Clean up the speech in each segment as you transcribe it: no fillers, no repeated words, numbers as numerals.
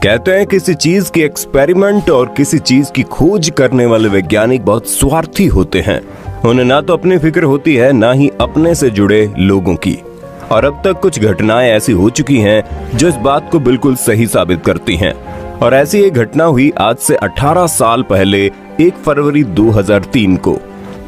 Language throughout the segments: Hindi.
कहते हैं किसी चीज के एक्सपेरिमेंट और किसी चीज की खोज करने वाले वैज्ञानिक बहुत स्वार्थी होते हैं। उन्हें ना तो अपनी फिक्र होती है ना ही अपने से जुड़े लोगों की। और अब तक कुछ घटनाएं ऐसी हो चुकी हैं जो इस बात को बिल्कुल सही साबित करती हैं। और ऐसी एक घटना हुई आज से 18 साल पहले 1 फरवरी 2003 को,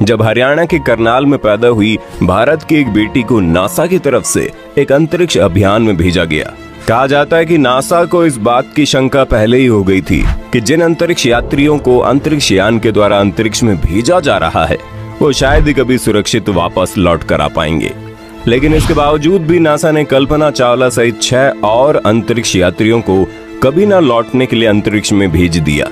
जब हरियाणा के करनाल में पैदा हुई भारत की एक बेटी को नासा की तरफ से एक अंतरिक्ष अभियान में भेजा गया। कहा जाता है कि नासा को इस बात की शंका पहले ही हो गई थी कि जिन अंतरिक्ष यात्रियों को अंतरिक्ष यान के द्वारा अंतरिक्ष में भेजा जा रहा है वो शायद ही कभी सुरक्षित वापस लौट कर आ पाएंगे। लेकिन इसके बावजूद भी नासा ने कल्पना चावला सहित 6 और अंतरिक्ष यात्रियों को कभी न लौटने के लिए अंतरिक्ष में भेज दिया।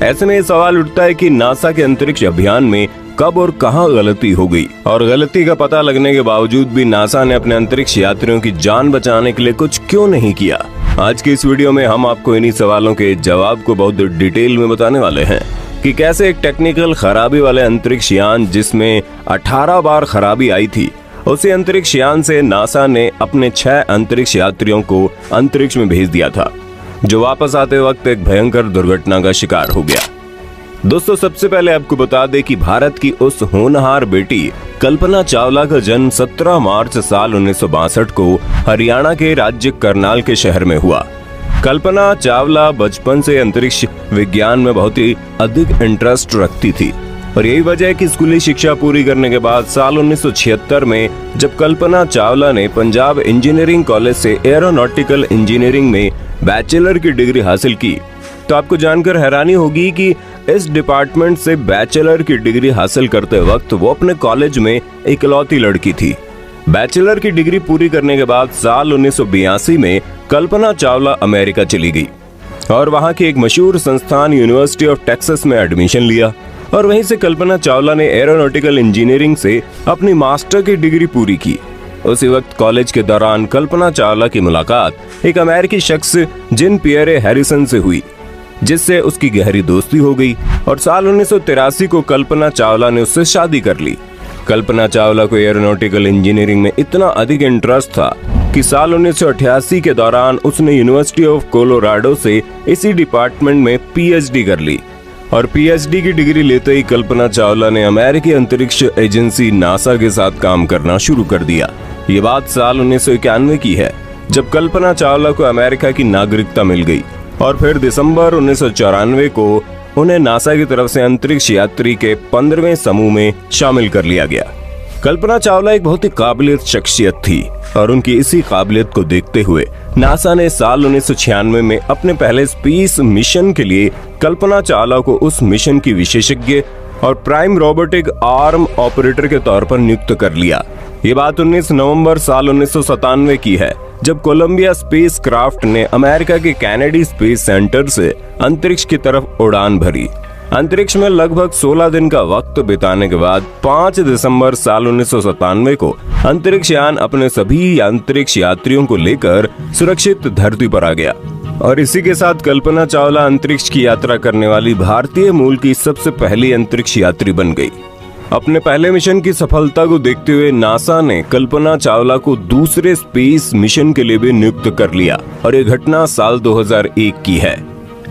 ऐसे में ये सवाल उठता है कि नासा के अंतरिक्ष अभियान में कब और कहां गलती हो गई, और गलती का पता लगने के बावजूद भी नासा ने अपने अंतरिक्ष यात्रियों की जान बचाने के लिए कुछ क्यों नहीं किया। आज की इस वीडियो में हम आपको इन्हीं सवालों के जवाब को बहुत डिटेल में बताने वाले हैं कि कैसे एक टेक्निकल खराबी वाले अंतरिक्ष यान जिसमें 18 बार खराबी आई थी, उसी अंतरिक्ष यान से नासा ने अपने 6 अंतरिक्ष यात्रियों को अंतरिक्ष में भेज दिया था, जो वापस आते वक्त एक भयंकर दुर्घटना का शिकार हो गया। दोस्तों, सबसे पहले आपको बता दें कि भारत की उस होनहार बेटी कल्पना चावला का जन्म 17 मार्च साल 1962 को हरियाणा के राज्य करनाल के शहर में हुआ। कल्पना चावला बचपन से अंतरिक्ष विज्ञान में बहुत ही अधिक इंटरेस्ट रखती थी और यही वजह है कि स्कूली शिक्षा पूरी करने के बाद साल 1976 में जब कल्पना चावला ने पंजाब इंजीनियरिंग कॉलेज से एरोनॉटिकल इंजीनियरिंग में बैचलर की डिग्री हासिल की, तो आपको जानकर हैरानी होगी कि इस डिपार्टमेंट से बैचलर की डिग्री हासिल करते वक्त वो अपने कॉलेज में इकलौती लड़की थी। बैचलर की डिग्री पूरी करने के बाद साल 1982 में कल्पना चावला अमेरिका चली गई और वहां की एक मशहूर संस्थान यूनिवर्सिटी ऑफ टेक्सास में एडमिशन लिया और वहीं से कल्पना चावला ने एरोनॉटिकल इंजीनियरिंग से अपनी मास्टर की डिग्री पूरी की। उसी वक्त कॉलेज के दौरान कल्पना चावला की मुलाकात एक अमेरिकी शख्स जिन पियरे हैरिसन से हुई, जिससे उसकी गहरी दोस्ती हो गई और साल 1983 को कल्पना चावला ने उससे शादी कर ली। कल्पना चावला को एरोनॉटिकल इंजीनियरिंग में इतना अधिक इंटरेस्ट था कि साल 1988 के दौरान उसने यूनिवर्सिटी ऑफ कोलोराडो से इसी डिपार्टमेंट में पीएचडी कर ली और पीएचडी की डिग्री लेते ही कल्पना चावला ने अमेरिकी अंतरिक्ष एजेंसी नासा के साथ काम करना शुरू कर दिया। ये बात साल 1991 की है, जब कल्पना चावला को अमेरिका की नागरिकता मिल गई और फिर दिसंबर 1994 को उन्हें नासा की तरफ से अंतरिक्ष यात्री के 15वें समूह में शामिल कर लिया गया। कल्पना चावला एक बहुत ही काबिलियत शख्सियत थी और उनकी इसी काबिलियत को देखते हुए नासा ने साल 1996 में अपने पहले स्पेस मिशन के लिए कल्पना चावला को उस मिशन की विशेषज्ञ और प्राइम रोबोटिक आर्म ऑपरेटर के तौर पर नियुक्त कर लिया। ये बात 19 नवंबर साल 1997 की है, जब कोलंबिया स्पेस क्राफ्ट ने अमेरिका के कैनेडी स्पेस सेंटर से अंतरिक्ष की तरफ उड़ान भरी। अंतरिक्ष में लगभग 16 दिन का वक्त बिताने के बाद 5 दिसंबर साल 1997 को अंतरिक्ष यान अपने सभी अंतरिक्ष यात्रियों को लेकर सुरक्षित धरती पर आ गया और इसी के साथ कल्पना चावला अंतरिक्ष की यात्रा करने वाली भारतीय मूल की सबसे पहली अंतरिक्ष यात्री बन गई। अपने पहले मिशन की सफलता को देखते हुए नासा ने कल्पना चावला को दूसरे स्पेस मिशन के लिए भी नियुक्त कर लिया और ये घटना साल 2001 की है।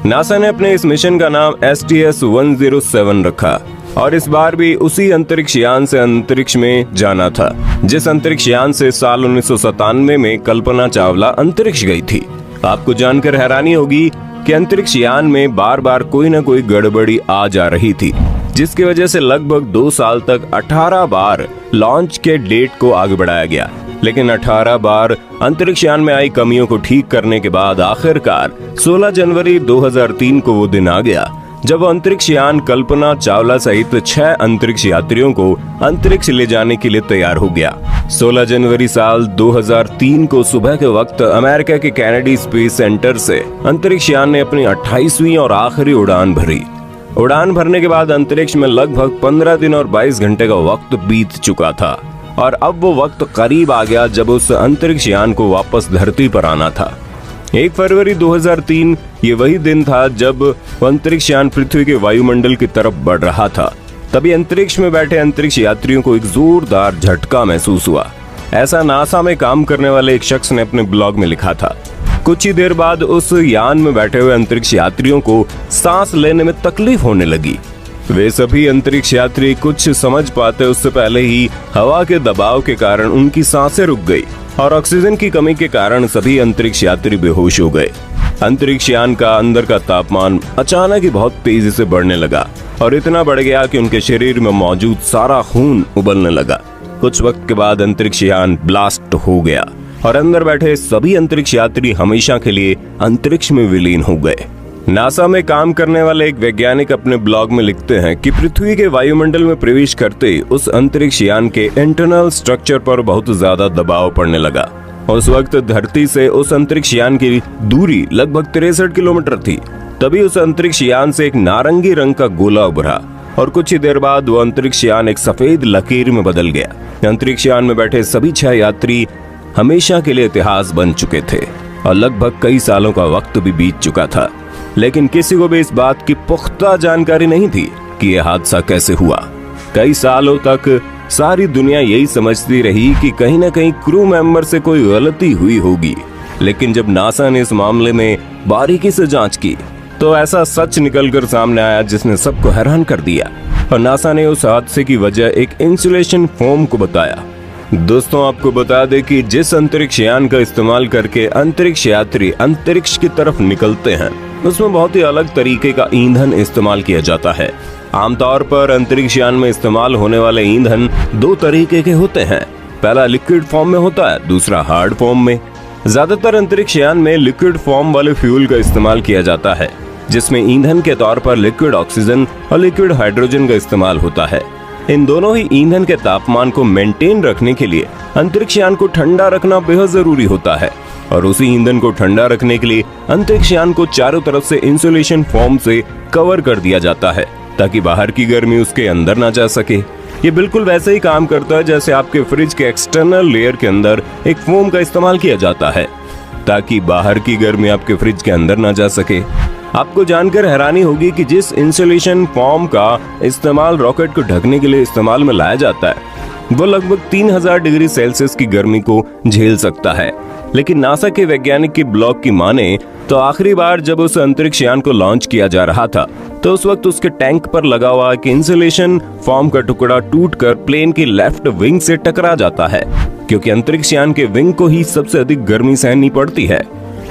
नासा ने अपने इस मिशन का नाम STS-107 रखा और इस बार भी उसी अंतरिक्ष यान से अंतरिक्ष में जाना था जिस अंतरिक्ष यान से साल 1997 में कल्पना चावला अंतरिक्ष गई थी। आपको जानकर हैरानी होगी कि अंतरिक्ष यान में बार बार कोई न कोई गड़बड़ी आ जा रही थी, जिसकी वजह से लगभग 2 साल तक 18 बार लॉन्च के डेट को आगे बढ़ाया गया। लेकिन 18 बार अंतरिक्ष यान में आई कमियों को ठीक करने के बाद आखिरकार 16 जनवरी 2003 को वो दिन आ गया जब अंतरिक्ष यान कल्पना चावला सहित 6 अंतरिक्ष यात्रियों को अंतरिक्ष ले जाने के लिए तैयार हो गया। 16 जनवरी साल 2003 को सुबह के वक्त अमेरिका के कैनेडी स्पेस सेंटर से अंतरिक्ष यान ने अपनी 28वीं और आखिरी उड़ान भरी। उड़ान भरने के बाद अंतरिक्ष में लगभग 15 दिन और 22 घंटे का वक्त बीत चुका था और अब वो वक्त करीब आ गया जब उस अंतरिक्ष यान को वापस धरती पर आना था। 1 फरवरी 2003 ये वही दिन था जब अंतरिक्ष यान पृथ्वी के वायुमंडल की तरफ बढ़ रहा था। तभी अंतरिक्ष में बैठे अंतरिक्ष यात्रियों को एक जोरदार झटका महसूस हुआ। ऐसा नासा में काम करने वाले एक शख्स ने अपने ब्लॉग में लिखा था। कुछ ही देर बाद उस यान में बैठे हुए अंतरिक्ष यात्रियों को सांस लेने में तकलीफ होने लगी। वे सभी अंतरिक्ष यात्री कुछ समझ पाते उससे पहले ही हवा के दबाव के कारण उनकी सांसें रुक गई और ऑक्सीजन की कमी के कारण सभी अंतरिक्ष यात्री बेहोश हो गए। अंतरिक्ष यान का अंदर का तापमान अचानक ही बहुत तेजी से बढ़ने लगा और इतना बढ़ गया कि उनके शरीर में मौजूद सारा खून उबलने लगा। कुछ वक्त के बाद अंतरिक्ष यान ब्लास्ट हो गया और अंदर बैठे सभी अंतरिक्ष यात्री हमेशा के लिए अंतरिक्ष में विलीन हो गए। नासा में काम करने वाले एक वैज्ञानिक अपने ब्लॉग में लिखते हैं कि पृथ्वी के वायुमंडल में प्रवेश करते उस अंतरिक्ष यान के इंटरनल स्ट्रक्चर पर बहुत ज्यादा दबाव पड़ने लगा। उस वक्त धरती से उस अंतरिक्ष यान की दूरी लगभग 63 किलोमीटर थी। तभी उस अंतरिक्ष यान से एक नारंगी रंग का गोला उभरा और कुछ ही देर बाद वो अंतरिक्ष यान एक सफेद लकीर में बदल गया। अंतरिक्ष यान में बैठे सभी 6 यात्री हमेशा के लिए इतिहास बन चुके थे और लगभग कई सालों का वक्त भी बीत चुका था, लेकिन किसी को भी इस बात की पुख्ता जानकारी नहीं थी कि यह हादसा कैसे हुआ। कई सालों तक सारी दुनिया यही समझती रही कि कहीं न कहीं क्रू मेंबर से कोई गलती हुई होगी, लेकिन जब नासा ने इस मामले में बारीकी से जांच की तो ऐसा सच निकलकर सामने आया जिसने सबको हैरान कर दिया और नासा ने उस हादसे की वजह एक इंसुलेशन फोम को बताया। दोस्तों, आपको बता दें कि जिस अंतरिक्ष यान का इस्तेमाल करके अंतरिक्ष यात्री अंतरिक्ष की तरफ निकलते हैं उसमें बहुत ही अलग तरीके का ईंधन इस्तेमाल किया जाता है। आमतौर पर अंतरिक्ष यान में इस्तेमाल होने वाले ईंधन 2 तरीके के होते हैं। पहला लिक्विड फॉर्म में होता है, दूसरा हार्ड फॉर्म में। ज्यादातर अंतरिक्ष यान में लिक्विड फॉर्म वाले फ्यूल का इस्तेमाल किया जाता है, जिसमें ईंधन के तौर पर लिक्विड ऑक्सीजन और लिक्विड हाइड्रोजन का इस्तेमाल होता है। इन दोनों ही ईंधन के तापमान को मेंटेन रखने के लिए अंतरिक्ष यान को ठंडा रखना बेहद जरूरी होता है और उसी ईंधन को ठंडा रखने के लिए अंतरिक्ष यान को चारों तरफ से इंसुलेशन फोम से कवर कर दिया जाता है ताकि बाहर की गर्मी उसके अंदर ना जा सके। ये बिल्कुल वैसे ही काम करता है जैसे आपके फ्रिज के एक्सटर्नल लेयर के अंदर एक फोम का इस्तेमाल किया जाता है ताकि बाहर की गर्मी आपके फ्रिज के अंदर ना जा सके। आपको जानकर हैरानी होगी कि जिस इंसुलेशन फोम का इस्तेमाल रॉकेट को ढकने के लिए इस्तेमाल में लाया जाता है वो लगभग 3000 डिग्री सेल्सियस की गर्मी को झेल सकता है। लेकिन नासा के वैज्ञानिक की ब्लॉग की माने तो आखिरी बार जब उस अंतरिक्ष यान को लॉन्च किया जा रहा था तो उस वक्त उसके टैंक पर लगा हुआ कि इंसुलेशन फोम का टुकड़ा टूटकर प्लेन की लेफ्ट विंग से टकरा जाता है, क्योंकि अंतरिक्ष यान के विंग को ही सबसे अधिक गर्मी सहनी पड़ती है।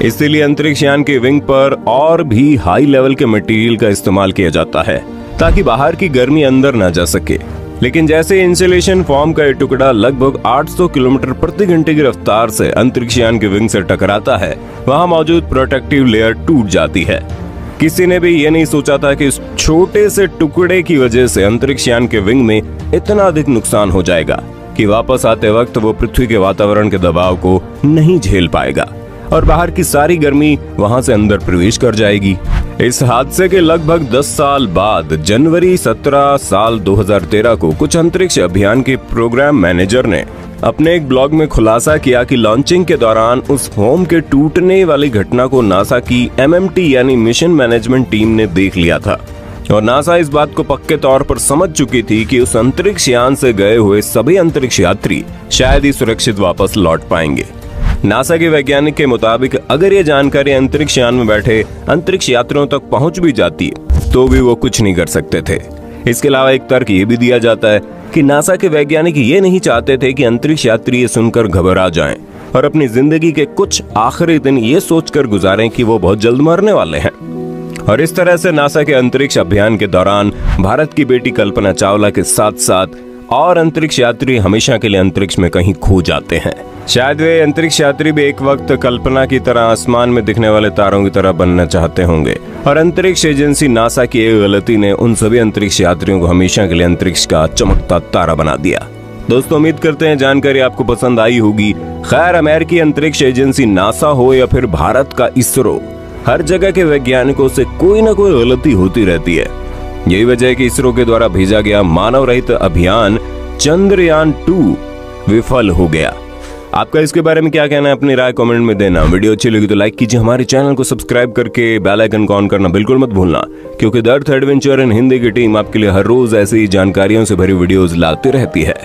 इसीलिए अंतरिक्ष यान के विंग पर और भी हाई लेवल के मटेरियल का इस्तेमाल किया जाता है ताकि बाहर की गर्मी अंदर ना जा सके। लेकिन जैसे इंसुलेशन फोम का ये टुकड़ा लगभग 800 किलोमीटर प्रति घंटे की रफ्तार से अंतरिक्ष यान के विंग से टकराता है, वहां मौजूद प्रोटेक्टिव लेयर टूट जाती है। किसी ने भी ये नहीं सोचा था कि इस छोटे से टुकड़े की वजह से अंतरिक्ष यान के विंग में इतना अधिक नुकसान हो जाएगा कि वापस आते वक्त वो पृथ्वी के वातावरण के दबाव को नहीं झेल पाएगा और बाहर की सारी गर्मी वहां से अंदर प्रवेश कर जाएगी। इस हादसे के लगभग 10 साल बाद जनवरी 17 साल 2013 को कुछ अंतरिक्ष अभियान के प्रोग्राम मैनेजर ने अपने एक ब्लॉग में खुलासा किया कि लॉन्चिंग के दौरान उस फोम के टूटने वाली घटना को नासा की MMT यानी मिशन मैनेजमेंट टीम ने देख लिया था और नासा इस बात को पक्के तौर पर समझ चुकी थी कि उस अंतरिक्ष यान से गए हुए सभी अंतरिक्ष यात्री शायद ही सुरक्षित वापस लौट पाएंगे। नासा के वैज्ञानिक के मुताबिक अगर ये जानकारी अंतरिक्ष यान में बैठे अंतरिक्ष यात्रियों तक पहुंच भी जाती तो भी वो कुछ नहीं कर सकते थे। इसके अलावा एक तर्क ये भी दिया जाता है कि नासा के वैज्ञानिक ये नहीं चाहते थे कि अंतरिक्ष यात्री ये सुनकर घबरा जाएं और अपनी जिंदगी के कुछ आखिरी दिन ये सोचकर गुजारें कि वो बहुत जल्द मरने वाले हैं। और इस तरह से नासा के अंतरिक्ष अभियान के दौरान भारत की बेटी कल्पना चावला के साथ साथ और अंतरिक्ष यात्री हमेशा के लिए अंतरिक्ष में कहीं खो जाते हैं। शायद वे अंतरिक्ष यात्री भी एक वक्त कल्पना की तरह आसमान में दिखने वाले तारों की तरह बनना चाहते होंगे और अंतरिक्ष एजेंसी नासा की एक गलती ने उन सभी अंतरिक्ष यात्रियों को हमेशा के लिए अंतरिक्ष का चमकता तारा बना दिया। दोस्तों, उम्मीद करते हैं जानकारी आपको पसंद आई होगी। खैर, अमेरिकी अंतरिक्ष एजेंसी नासा हो या फिर भारत का इसरो, हर जगह के वैज्ञानिकों से कोई ना कोई गलती होती रहती है। यही वजह है कि इसरो के द्वारा भेजा गया मानव रहित अभियान चंद्रयान 2 विफल हो गया। आपका इसके बारे में क्या कहना है, अपनी राय कमेंट में देना। वीडियो अच्छी लगी तो लाइक कीजिए, हमारे चैनल को सब्सक्राइब करके बेल आइकन को ऑन करना बिल्कुल मत भूलना, क्योंकि the earth adventure in Hindi की टीम आपके लिए हर रोज ऐसी जानकारियों से भरी वीडियोस लाती रहती है।